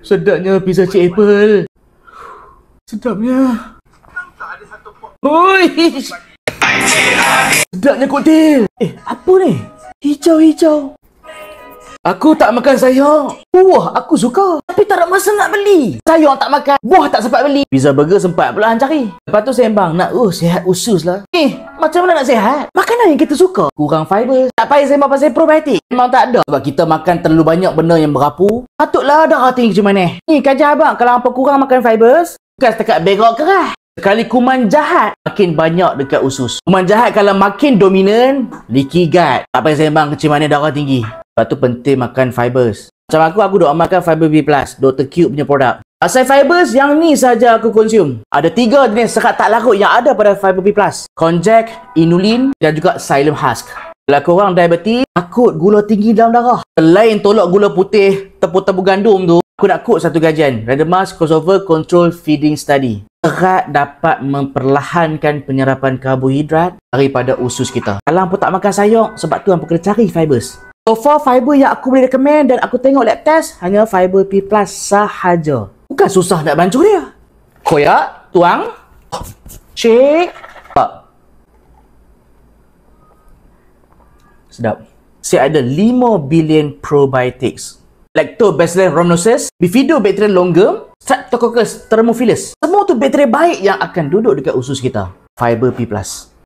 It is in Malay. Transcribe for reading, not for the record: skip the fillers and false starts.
Sedapnya pizza Cik Apple. Sedapnya. Oi. Sedapnya koktel. Apa ni? Hijau-hijau. Aku tak makan sayur. Buah aku suka. Tapi tak ada masa nak beli. Sayur tak makan. Buah tak sempat beli. Pizza burger sempat pula cari. Lepas tu sembang. Nak sihat usus lah. Macam mana nak sihat? Makanan yang kita suka. Kurang fiber. Tak payah sembang pasal probiotik. Memang tak ada. Sebab kita makan terlalu banyak benda yang berapu. Patutlah darah tinggi macam mana. Kajian abang. Kalau apa kurang makan fibers, bukan setakat berok keras. Sekali kuman jahat, makin banyak dekat usus. Kuman jahat kalau makin dominan, leaky gut. Tak payah sembang kecil mana darah tinggi. Lepas tu penting makan fibers. Macam aku duk makan Fiber B+, Dr. Cube punya produk. Asal fibers, yang ni saja aku consume. Ada 3 jenis serat tak larut yang ada pada Fiber B+. Konjac, inulin dan juga psyllium husk. Kalau korang diabetes, takut gula tinggi dalam darah. Selain tolak gula putih, tepung-tepung gandum tu, aku nak quote satu kajian. Randomized Crossover Control Feeding Study. Serat dapat memperlahankan penyerapan karbohidrat daripada usus kita. Kalau hampa tak makan sayur, sebab tu hampa kena cari fibers. So far, fiber yang aku boleh recommend dan aku tengok lab test, hanya Fiber B+ sahaja. Bukan susah nak bancuh dia. Koyak, tuang, shake. Sedap. Saya ada 5 bilion probiotics. Lactobacillus rhamnosus, Bifidobacterium longum, Streptococcus thermophilus. Semua tu bakteri baik yang akan duduk dekat usus kita. Fiber B+.